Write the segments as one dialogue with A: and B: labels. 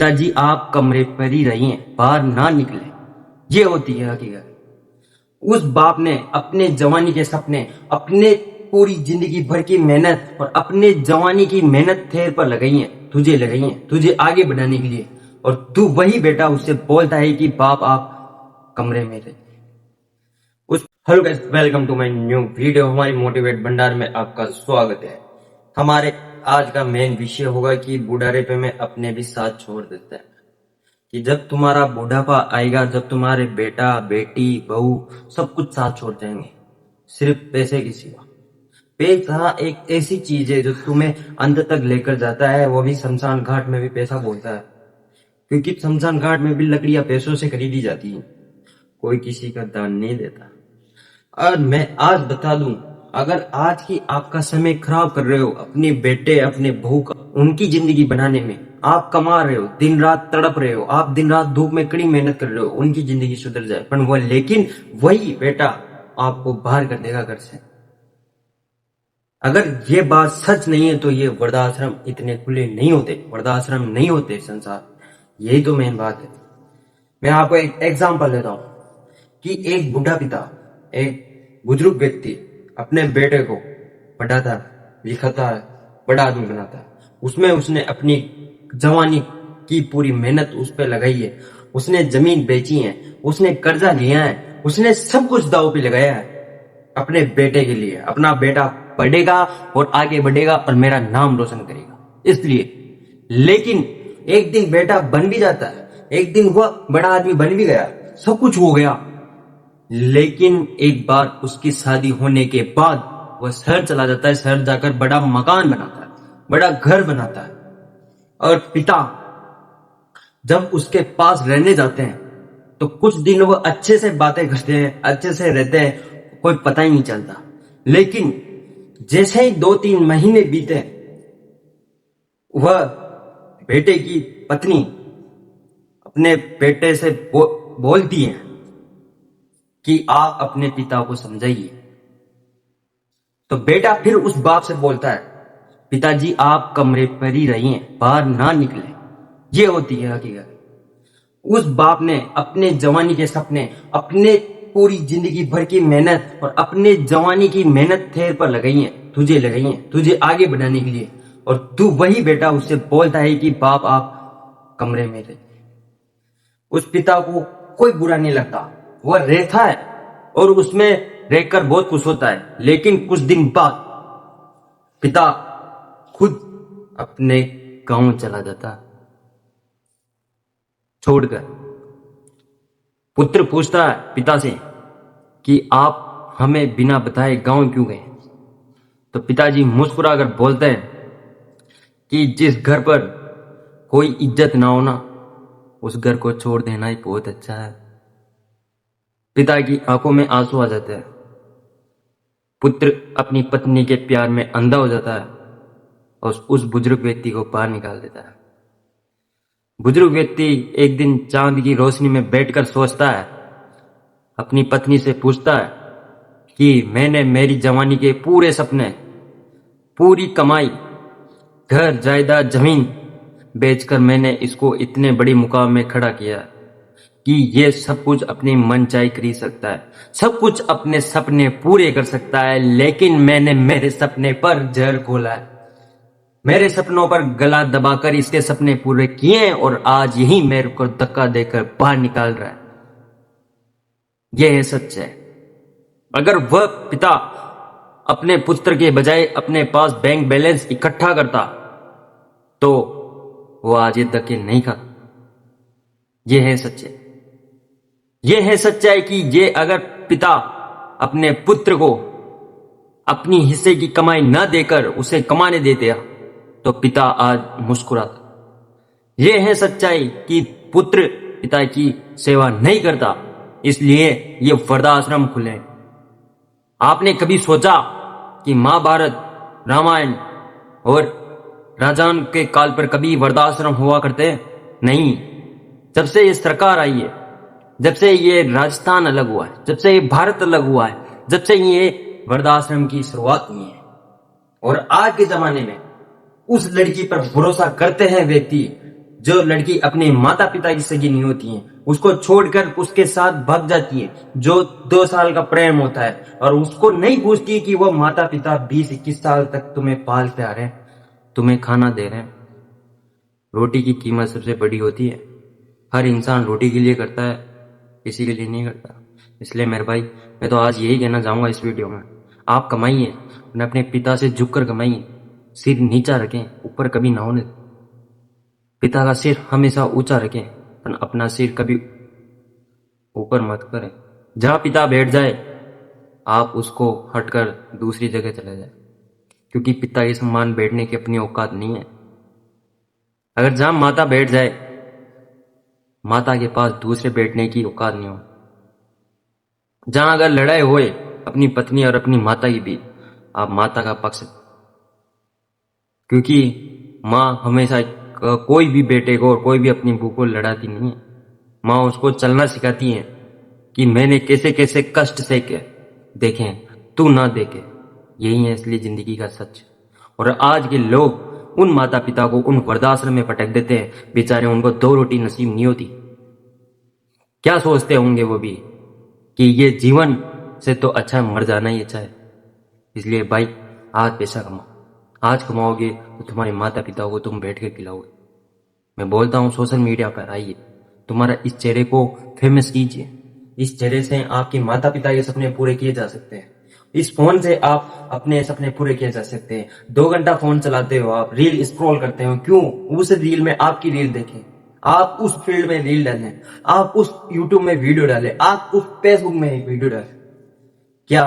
A: पिताजी आप कमरे पर ही रहिए, बाहर ना निकले। ये होती है हकीकत। उस बाप ने अपने जवानी के सपने, अपने पूरी जिंदगी भर की मेहनत और अपने जवानी की मेहनत थेर पर लगाई है, तुझे लगाई है, तुझे आगे बढ़ाने के लिए। और तू वही बेटा उससे बोलता है कि बाप आप कमरे में रहे। उस hello guys, welcome to my new video. हमारी मोटिवेट भंडार में आपका स्वागत है। हमारे आज का मेन विषय होगा कि बुढ़ापे में अपने भी साथ छोड़ देते हैं। कि जब तुम्हारा बुढ़ापा आएगा, जब तुम्हारे बेटा बेटी बहू सब कुछ साथ छोड़ जाएंगे, सिर्फ पैसे की सिवा। पैसा एक ऐसी चीज है जो तुम्हें अंत तक लेकर जाता है, वो भी शमशान घाट में भी पैसा बोलता है। क्योंकि शमशान घाट में भी लकड़ियां पैसों से खरीदी जाती है, कोई किसी का दान नहीं देता। और मैं आज बता दूं, अगर आज की आपका समय खराब कर रहे हो अपने बेटे अपने बहू का, उनकी जिंदगी बनाने में, आप कमा रहे हो, दिन रात तड़प रहे हो, आप दिन रात धूप में कड़ी मेहनत कर रहे हो, उनकी जिंदगी सुधर जाए, पर वो लेकिन वही बेटा आपको बाहर कर देगा घर से। अगर ये बात सच नहीं है तो ये वृद्धाश्रम इतने खुले नहीं होते, वृद्धाश्रम नहीं होते संसार। यही तो मेन बात है। मैं आपको एक एग्जांपल देता हूं कि एक बुढ़ा पिता, एक बुजुर्ग व्यक्ति अपने बेटे को पढ़ाता है, लिखाता है, बड़ा आदमी बनाता है। उसमें उसने अपनी जवानी की पूरी मेहनत उस पर लगाई है। उसने जमीन बेची है, उसने कर्जा लिया है, उसने सब कुछ दांव पे लगाया है अपने बेटे के लिए। अपना बेटा पढ़ेगा और आगे बढ़ेगा और मेरा नाम रोशन करेगा, इसलिए। लेकिन एक दिन बेटा बन भी जाता है, एक दिन वह बड़ा आदमी बन भी गया, सब कुछ हो गया। लेकिन एक बार उसकी शादी होने के बाद वह शहर चला जाता है, शहर जाकर बड़ा मकान बनाता है, बड़ा घर बनाता है। और पिता जब उसके पास रहने जाते हैं तो कुछ दिन वह अच्छे से बातें करते हैं, अच्छे से रहते हैं, कोई पता ही नहीं चलता। लेकिन जैसे ही 2-3 महीने बीते, वह बेटे की पत्नी अपने बेटे से बोलती है कि आप अपने पिता को समझाइए। तो बेटा फिर उस बाप से बोलता है, पिताजी आप कमरे पर ही रहिए, बाहर ना निकले। ये होती है हकीकत। उस बाप ने अपने जवानी के सपने, अपने पूरी जिंदगी भर की मेहनत और अपने जवानी की मेहनत थेर पर लगाई है, तुझे लगाई है, तुझे आगे बढ़ाने के लिए। और तू वही बेटा उससे बोलता है कि बाप आप कमरे में रहे। उस पिता को कोई बुरा नहीं लगता, वह रहता है और उसमें रहकर बहुत खुश होता है। लेकिन कुछ दिन बाद पिता खुद अपने गांव चला जाता छोड़कर। पुत्र पूछता है पिता से कि आप हमें बिना बताए गांव क्यों गए। तो पिताजी मुस्कुराकर बोलते हैं कि जिस घर पर कोई इज्जत ना होना, उस घर को छोड़ देना ही बहुत अच्छा है। पिता की आंखों में आंसू आ जाते हैं। पुत्र अपनी पत्नी के प्यार में अंधा हो जाता है और उस बुजुर्ग व्यक्ति को बाहर निकाल देता है। बुजुर्ग व्यक्ति एक दिन चांद की रोशनी में बैठकर सोचता है, अपनी पत्नी से पूछता है कि मैंने मेरी जवानी के पूरे सपने, पूरी कमाई, घर जायदाद जमीन बेचकर मैंने इसको इतने बड़ी मुकाम में खड़ा किया कि ये सब कुछ अपनी मनचाही खरीद सकता है, सब कुछ अपने सपने पूरे कर सकता है। लेकिन मैंने मेरे सपने पर जहर घोला है, मेरे सपनों पर गला दबाकर इसके सपने पूरे किए और आज यही मेरे को धक्का देकर बाहर निकाल रहा है। यह है सच है। अगर वह पिता अपने पुत्र के बजाय अपने पास बैंक बैलेंस इकट्ठा करता तो वो आज ये धक्के नहीं खाता। यह है सच्चाई। यह है सच्चाई कि ये अगर पिता अपने पुत्र को अपनी हिस्से की कमाई न देकर उसे कमाने देते तो पिता आज मुस्कुराता। यह है सच्चाई कि पुत्र पिता की सेवा नहीं करता, इसलिए ये वृद्धाश्रम खुले। आपने कभी सोचा कि महाभारत, रामायण और राजाओं के काल पर कभी वृद्धाश्रम हुआ करते? नहीं। जब से ये सरकार आई है, जब से ये राजस्थान अलग हुआ है, जब से ये भारत अलग हुआ है, जब से ये वृद्धाश्रम की शुरुआत हुई है। और आज के जमाने में उस लड़की पर भरोसा करते हैं व्यक्ति जो लड़की अपने माता पिता की सगी नहीं होती है उसको छोड़कर उसके साथ भाग जाती है, जो 2 साल का प्रेम होता है, और उसको नहीं पूछती कि वो माता पिता 20-21 साल तक तुम्हें पालते आ रहे हैं, तुम्हें खाना दे रहे हैं। रोटी की कीमत सबसे बड़ी होती है। हर इंसान रोटी के लिए करता है, किसी के लिए नहीं करता। इसलिए मेरे भाई, मैं तो आज यही कहना चाहूंगा इस वीडियो में, आप कमाइए, अपने अपने पिता से झुककर कमाइए, सिर नीचा रखें, ऊपर कभी ना होने दें। पिता का सिर हमेशा ऊंचा रखें, पर अपना सिर कभी ऊपर मत करें। जहां पिता बैठ जाए आप उसको हटकर दूसरी जगह चले जाए, क्योंकि पिता के समान बैठने की अपनी औकात नहीं है। अगर जहां माता बैठ जाए, माता के पास दूसरे बैठने की औकात नहीं हो। जहां अगर लड़ाई होए अपनी पत्नी और अपनी माता की बीच, आप माता का पक्ष, क्योंकि माँ हमेशा कोई भी बेटे को और कोई भी अपनी बहू को लड़ाती नहीं है। माँ उसको चलना सिखाती है कि मैंने कैसे कैसे कष्ट सहे देखे, तू ना देखे। यही है असली जिंदगी का सच। और आज के लोग उन माता पिता को उन वृद्धाश्रम में पटक देते हैं, बेचारे उनको 2 रोटी नसीब नहीं होती। क्या सोचते होंगे वो भी कि ये जीवन से तो अच्छा मर जाना ही अच्छा है। इसलिए भाई, आज पैसा कमाओ। आज कमाओगे तो तुम्हारे माता पिता को तुम बैठ के खिलाओगे। मैं बोलता हूँ सोशल मीडिया पर आइए, तुम्हारा इस चेहरे को फेमस कीजिए। इस चेहरे से आपके माता पिता के सपने पूरे किए जा सकते हैं। इस फोन से आप अपने सपने पूरे किए जा सकते हैं। 2 घंटा फोन चलाते हो, आप रील स्क्रॉल करते हो, क्यों? उस रील में आपकी रील देखें, आप उस फील्ड में रील डालें, आप उस यूट्यूब में वीडियो डालें, आप उस फेसबुक में एक वीडियो डालें। क्या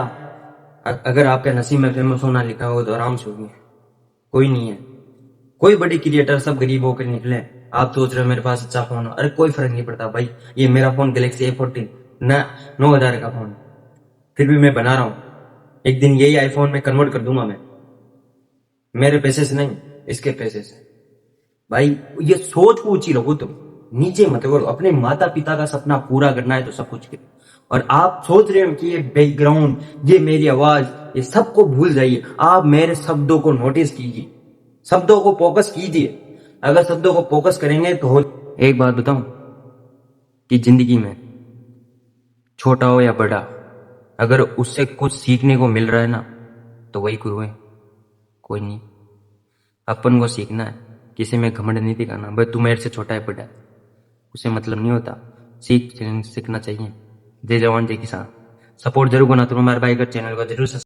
A: अगर आपके नसीब में फेमस होना लिखा हो तो आराम से होगी? कोई नहीं है। कोई बड़ी क्रिएटर सब गरीब होकर निकले। आप सोच रहे हो मेरे पास अच्छा फोन हो, अरे कोई फर्क नहीं पड़ता भाई। ये मेरा फोन गैलेक्सी A14 ना 9,000 का फोन, फिर भी मैं बना रहा हूँ। एक दिन यही आईफोन में कन्वर्ट कर दूंगा मैं, मेरे पैसे से नहीं, इसके पैसे से। भाई, ये सोच को ऊंची रखो, तुम नीचे मत करो। अपने माता पिता का सपना पूरा करना है तो सब कुछ करो। और आप सोच रहे हो कि ये बैकग्राउंड, ये मेरी आवाज, ये सबको भूल जाइए। आप मेरे शब्दों को नोटिस कीजिए, शब्दों को फोकस कीजिए। अगर शब्दों को फोकस करेंगे तो हो। एक बात बताऊं कि जिंदगी में छोटा हो या बड़ा, अगर उससे कुछ सीखने को मिल रहा है ना, तो वही गुरु है, कोई नहीं। अपन को सीखना है, किसी में घमंड नहीं दिखाना। भाई तू मेरे से छोटा है बड़ा है, उसे मतलब नहीं होता। सीखना चाहिए। जय जवान जय किसान। सपोर्ट जरूर करना तुम हमारे भाई का चैनल को जरूर